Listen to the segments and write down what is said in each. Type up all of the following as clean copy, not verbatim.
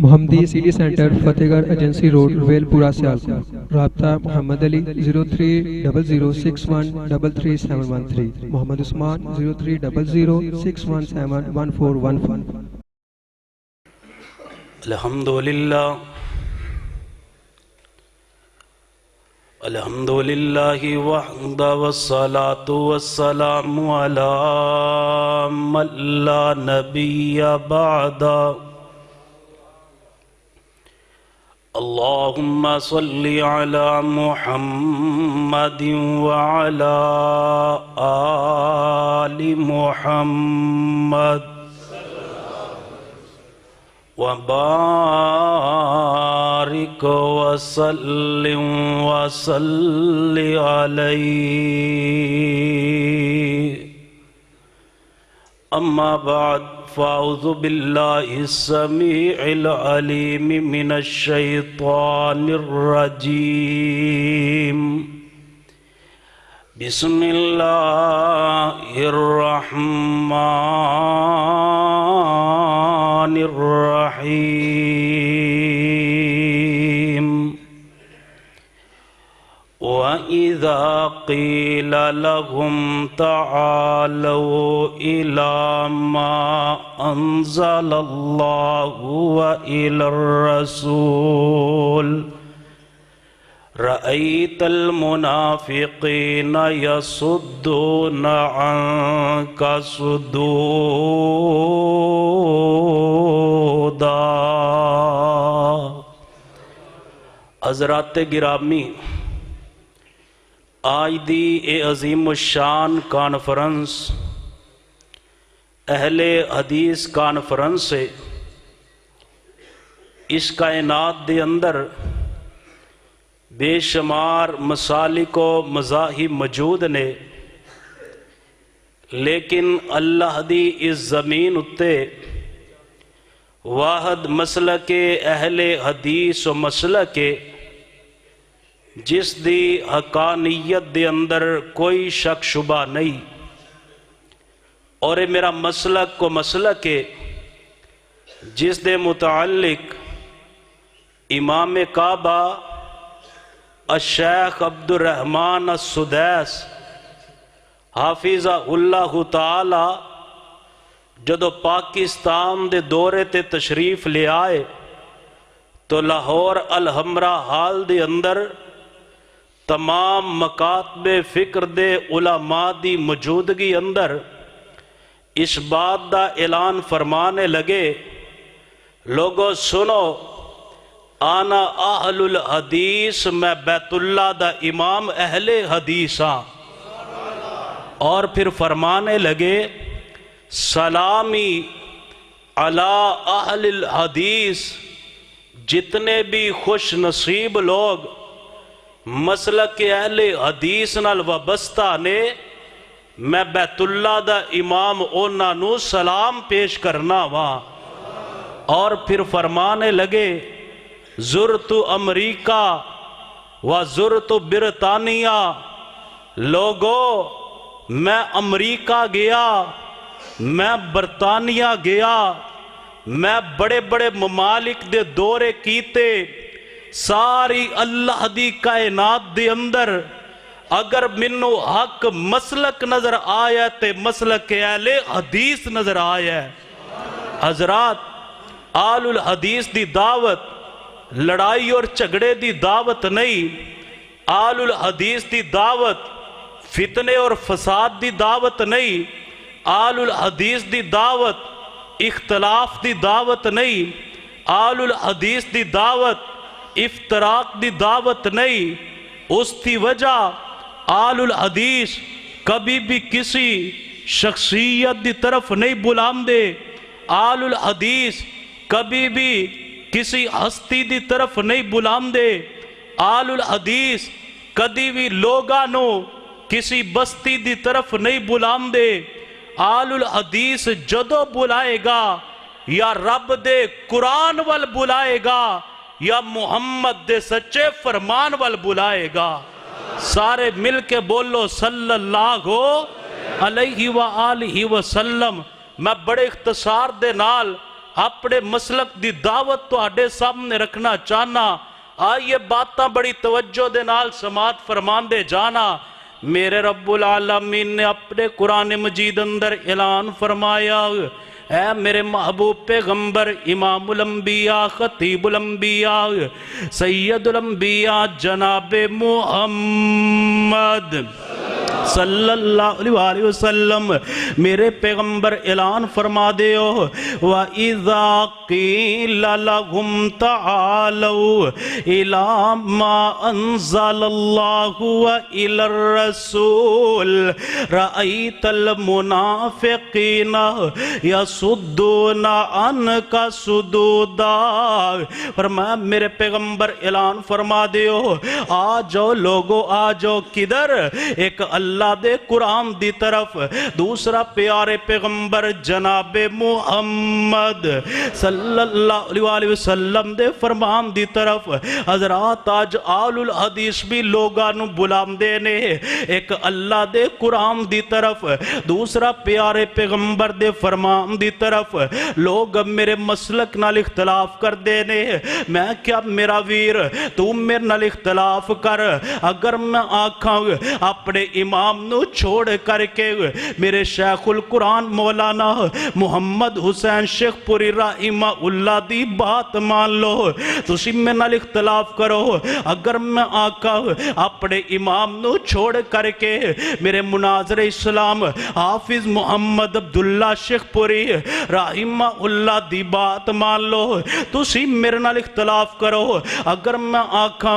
محمدی CD centre فتح گڑھ agency road well پورہ سیالکوٹ۔ رابطہ محمد علی 030061337113، محمد عثمان 030061711415۔ الحمدللہ وحدہ والصلاة والسلام علی من لا نبی بعدہ۔ اللہم صلی علی محمد وعلی آل محمد وبارک وسلم وصلی علیہ۔ اما بعد فاعوذ باللہ السمیع العلیم من الشیطان الرجیم۔ بسم اللہ الرحمن الرحیم۔ وَإِذَا قِيلَ لَهُمْ تَعَالَوْا إِلَى مَا أَنزَلَ اللَّهُ وَإِلَى الرَّسُولِ رَأَيْتَ الْمُنَافِقِينَ يَصُدُّونَ عَنْكَ صُدُودًا۔ حضرات گرامی، آج دی اے عظیم الشان کانفرنس اہل حدیث کانفرنس ہے۔ اس کائنات دے اندر بے شمار مسالک و مذاہب موجود نے، لیکن اللہ دی اس زمین اتے واحد مسلک اہل حدیث و مسلک جس دی حقانیت دے اندر کوئی شک شبہ نہیں، اور میرا مسلک کو مسلک ہے جس دے متعلق امام کعبہ الشیخ عبد الرحمن السدیس حافظہ اللہ تعالی جدو پاکستان دے دورے تے تشریف لے آئے تو لاہور الحمرہ ہال دے اندر تمام مکاتب فکر دے علماء دی موجودگی اندر اس بات دا اعلان فرمانے لگے، لوگو سنو، آنا اہل الحدیث، میں بیت اللہ دا امام اہل حدیث ہاں۔ اور پھر فرمانے لگے، سلامی علی اہل الحدیث، جتنے بھی خوش نصیب لوگ مسلک اہل حدیث نال وابستہ نے، میں بیت اللہ دا امام اونا نو سلام پیش کرنا وہاں۔ اور پھر فرمانے لگے، زرت امریکہ و زرت برطانیہ، لوگو میں امریکہ گیا، میں برطانیہ گیا، میں بڑے بڑے ممالک دے دورے کیتے، ساری اللہ دی کائنات دے اندر اگر منو حق مسلک نظر آیا تے مسلک اہل حدیث نظر آیا ہے۔ حضرات، آل الحدیث دی دعوت لڑائی اور جھگڑے دی دعوت نہیں، آل الحدیث دی دعوت فتنے اور فساد دی دعوت نہیں، آل الحدیث دی دعوت اختلاف دی دعوت نہیں، آل الحدیث دی دعوت افتراق دی دعوت نہیں۔ اس کی وجہ آل الحدیث کبھی بھی کسی شخصیت دی طرف نہیں بلام دے، آل الحدیث کبھی بھی کسی ہستی دی طرف نہیں بلام دے، آل الحدیث کدی بھی لوگانو کسی بستی دی طرف نہیں بلام دے۔ آل الحدیث جدو بلائے گا یا رب دے قرآن وال بلائے گا یا محمد دے سچے فرمان وال بلائے گا۔ سارے مل کے بولو صلی اللہ علیہ وآلہ وسلم۔ میں بڑے اختصار دے نال اپنے مسلک دی دعوت تو آڈے سامنے رکھنا چاہنا. آئیے باتاں بڑی توجہ دے نال سماعت فرمان دے جانا. میرے رب العالمین نے اپنے قرآن مجید اندر اعلان فرمایا اے میرے محبوب پیغمبر امام الانبیاء خطیب الانبیاء سید الانبیاء جناب محمد صلی اللہ علیہ وآلہ وسلم میرے پیغمبر اعلان فرما دیو وَإِذَا قِيلَ لَهُمْ تَعَالَوْا إِلَى مَا أَنزَلَ اللَّهُ وَإِلَى الرَّسُولِ رَأَيْتَ الْمُنَافِقِينَ يَصُدُّونَ عَنْكَ صُدُودًا. فرمایا میرے پیغمبر اعلان فرما دیو آ جاؤ لوگو آ جاؤ کدھر؟ ایک اللہ دے قرآن دی طرف, دوسرا پیارے پیغمبر جناب محمد صلی اللہ علیہ وآلہ وسلم دے فرمان دی طرف. حضرات آج آل الحدیث بھی لوگانو بلام دے نے ایک اللہ دے قرآن دی طرف, دوسرا پیارے پیغمبر دے فرمان دی طرف. لوگ میرے مسلک نال اختلاف کر دے نے. میں کیا میرا ویر تو میرے نال اختلاف کر, اگر میں آکھاں اپنے امام نو چھوڑ کر کے میرے شیخ القرآن مولانا محمد حسین شیخ پوری رحمہ اللہ دی بات مان لو, تسی میں نال اختلاف کرو. اگر میں آقا اپنے امام نو چھوڑ کر کے میرے مناظر اسلام حافظ محمد عبداللہ شیخ پوری رحمہ اللہ دی بات مان لو, تسی میرے نال اختلاف کرو. اگر میں آقا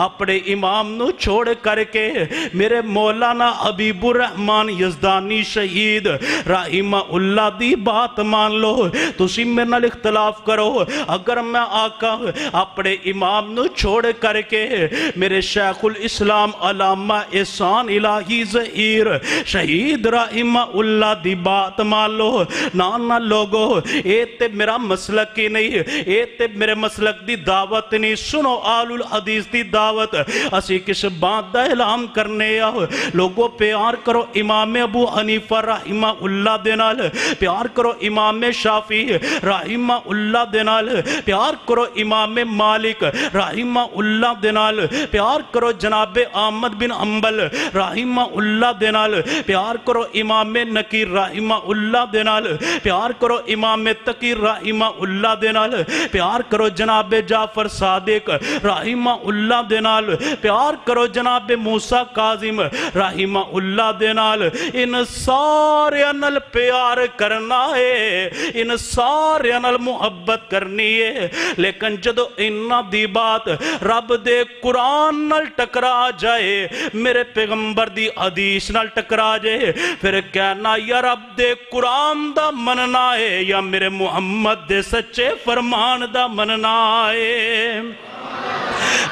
اپنے امام نو چھوڑ کر کے میرے مولانا حبیب الرحمن یزدانی شہید رحمہ اللہ دی بات مان لو, تسی میرے نال اختلاف کرو. اگر میں آقا اپنے امام نو چھوڑ کر کے میرے شیخ الاسلام علامہ احسان الہی ظہیر شہید رحمہ اللہ دی بات مان لو. نانا لوگو اے تے میرا مسلک ہی نہیں, اے تے میرے مسلک دی دعوت نہیں. سنو آل الحدیث دی دعوت اسی کس بات دا اعلان کرنے آؤ. لوگو پیار کرو امام ابو حنیفہ رحمہ اللہ دینال, پیار کرو امام شافعی رحمہ اللہ دینال, پیار کرو امام مالک رحمہ اللہ دینال, پیار کرو جناب احمد بن حنبل رحمہ اللہ دینال, پیار کرو امام نکیر رحمہ اللہ دینال, پیار کرو امام تقی رحمہ اللہ دینال, پیار کرو جناب جعفر صادق رحمہ اللہ دینال, پیار کرو جناب موسیٰ کاظم رحمہ اللہ دینال. ان سارے نال پیار کرنا ہے, ان سارے نال محبت کرنی ہے, لیکن جدو انہاں دی بات رب دے قرآن نال ٹکرا جائے, میرے پیغمبر دی حدیث نال ٹکرا جائے, پھر کہنا یا رب دے قرآن دا مننا ہے یا میرے محمد دے سچے فرمان دا مننا ہے.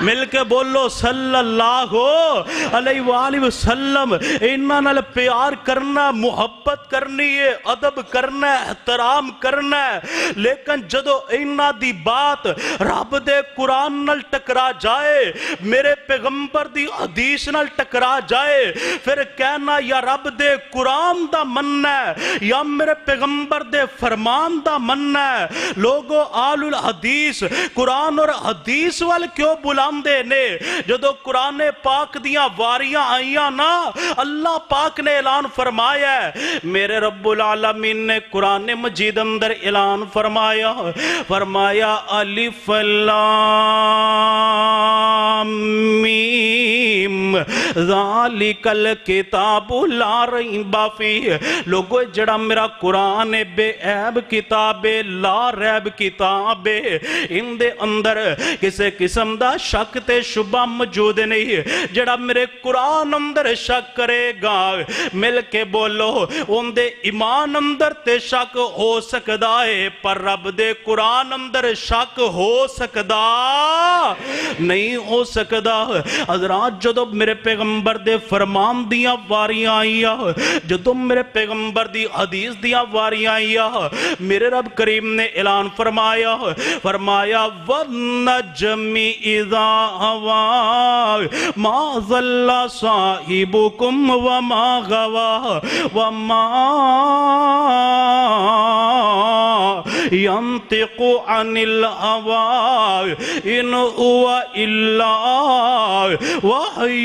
مل کے بولو صلی اللہ علیہ وآلہ وسلم. انہاں نال پیار کرنا, محبت کرنی ہے, ادب کرنا ہے, احترام کرنا ہے, لیکن جدو انہاں دی بات رب دے قرآن نال ٹکرا جائے, میرے پیغمبر دی حدیث نال ٹکرا جائے, پھر کہنا یا رب دے قرآن دا مننا ہے یا میرے پیغمبر دے فرمان دا مننا ہے. لوگو آل الحدیث قرآن اور حدیث وال کیوں بلام دے نے؟ جدو قرآن پاک دیاں واریاں آئیاں نا, اللہ پاک نے اعلان فرمایا ہے, میرے رب العالمین نے قرآن مجید اندر اعلان فرمایا, فرمایا الف لام میم ذالک الکتاب لا ریب فیہ. لوگو جڑا میرا قرآن بے عیب کتاب, لا ریب کتاب, ان دے اندر کسے قسم دا شک تے شبہ موجود نہیں. جڑا میرے قرآن اندر شک کرے گا, مل کے بولو ان دے ایمان اندر تے شک ہو سکدا ہے, پر رب دے قرآن اندر شک ہو سکدا نہیں ہو سکدا. حضرات جدو میرے پیغمبر دے فرمان دیاں واریاں آئیاں, جدو میرے پیغمبر دی حدیث دیاں واریاں آئیاں, میرے رب کریم نے اعلان فرمایا, فرمایا وَالنَّجْمِ اِذَا هَوَى مَا ضَلَّ صَاحِبُكُمْ وَمَا غَوَى وَمَا ينطق عن الهوى إن هو إلا وحی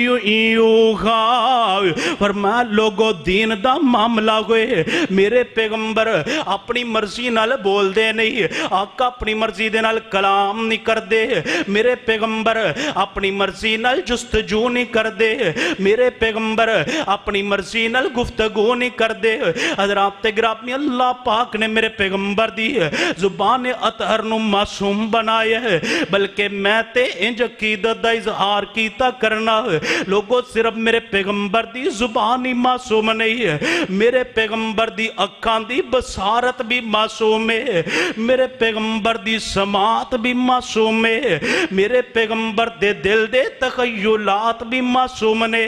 یوحی۔ فرمایا لوگو دین دا معاملہ ہوئے، میرے پیغمبر اپنی مرضی نال بول دے نہیں، آقا اپنی مرضی دے نال کلام نہیں کر دے، میرے پیغمبر اپنی مرضی نال جستجو نہیں کر دے، میرے پیغمبر اپنی مرضی نال گفتگو نہیں کر دے۔ حضرات گرامی، اللہ پاک نے میرے پیغمبر دی زبان اطہر نو معصوم بنایا ہے، بلکہ میں تے انج عقیدت دا اظہار کیتا کرنا لوگوں صرف میرے پیغمبر دی زبان ہی معصوم نہیں ہے، میرے پیغمبر دی اکھان دی بصارت بھی معصوم ہے، میرے پیغمبر دی سماعت بھی معصوم ہے، میرے پیغمبر دے دل دے تخیلات بھی معصوم نے،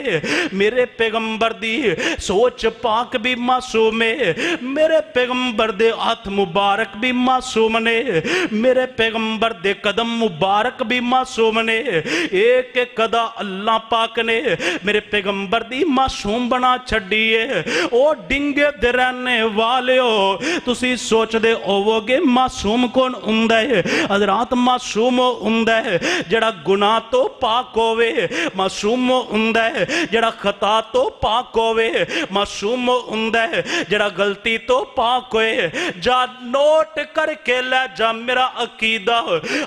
میرے پیغمبر دی سوچ پاک بھی معصوم ہے، میرے پیغمبر دے ہاتھ مبارک بھی معصوم نے، میرے پیغمبر دے قدم مبارک بھی معصوم نے۔ ایک ایک قدا اللہ پاک نے میرے پیغمبر دی معصوم بنا چھڑی ہے۔ او ڈنگے دے رہنے والے ہو، تسی سوچ دے ہوو گے معصوم کون ہوندا ہے؟ حضرات معصوم ہوندا ہے جڑا گناہ تو پاک ہوئے، معصوم ہوندا ہے جڑا خطا تو پاک ہوئے، معصوم ہوندا ہے جڑا غلطی تو پاک ہوئے۔ جا نوٹ کر کے لے جا میرا عقیدہ،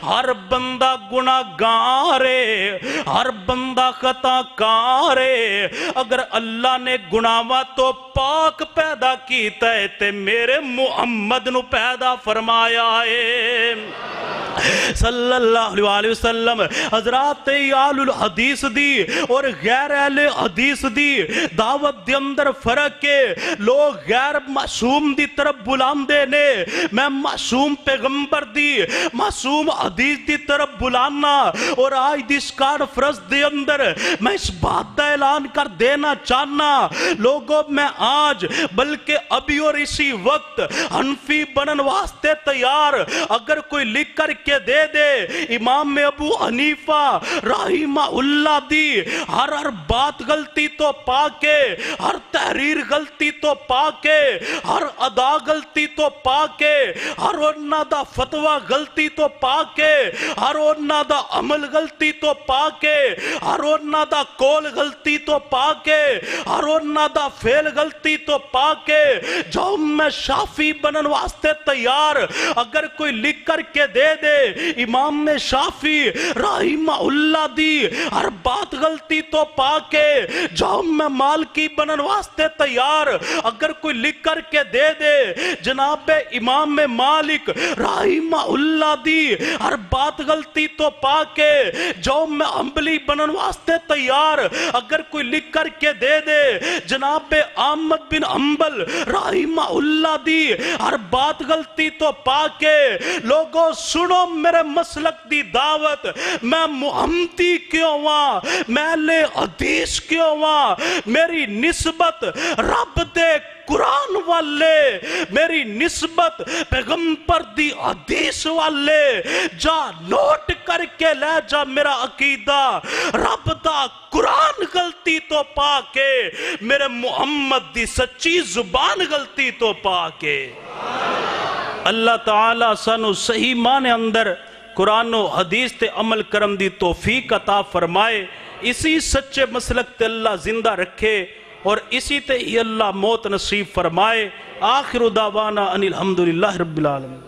ہر بندہ گناہ گارے، ہر بندہ خطا کارے، اگر اللہ نے گناہاں تو پاک پیدا کیتا ہے تے میرے محمد نو پیدا فرمایا ہے صلی اللہ علیہ وسلم۔ حضرات اہل الحدیث دی اور غیر اہل حدیث دی دعوت دے اندر فرق ہے، لوگ غیر معصوم دی طرف بلاندے نے، میں معصوم پیغمبر دی معصوم حدیث دی طرف بلانا، اور آج دس کانفرنس دے اندر میں اس بات دا اعلان کر دینا چاہنا لوگوں، میں آج بلکہ ابھی اور اسی وقت حنفی بنن واسطے تیار، اگر کوئی لکھ کر کے دے دے امام ابو حنیفہ رحمہ اللہ دی ہر بات غلطی تو پاکے، ہر تحریر غلطی تو پاکے، ہر ادا غلطی تو پاکے، ہر انہ دا فتوہ غلطی تو پاکے، ہر انہ دا عمل غلطی تو پاکے، ہر انہ دا کول غلطی تو پاکے، ہر انہ دا فعل غلطی تو پاکے، جو میں شافی بنن واسطے تیار، اگر کوئی لکھ کر کے دے دے امام شافی رحمہ اللہ دی ہر بات غلطی تو پاکے، جو میں مالکی بنن واسطے تیار، اگر کوئی لکھ کر کے دے دے جناب امام مالک رحمہ اللہ دی ہر بات غلطی تو پاکے، جو میں حنبلی بنن واسطے تیار، اگر کوئی لکھ کر کے دے دے جناب احمد بن حنبل رحمہ اللہ دی ہر بات غلطی تو پاکے۔ لوگوں سنو میرے مسلک دی دعوت، میں محمدی کیوں ہاں، میں اہل حدیث کیوں ہاں، میری نسبت رب دے قرآن والے، میری نسبت پیغمبر دی حدیث والے، جا نوٹ کر کے لے جا میرا عقیدہ، رب دا قرآن غلطی تو پاکے، میرے محمد دی سچی زبان غلطی تو پاکے۔ اللہ تعالیٰ سانو صحیح معنی اندر قرآن و حدیث تے عمل کرم دی توفیق عطا فرمائے، اسی سچے مسلک تے اللہ زندہ رکھے، اور اسی تے ہی اللہ موت نصیب فرمائے۔ آخر دعوانا ان الحمدللہ رب العالمین۔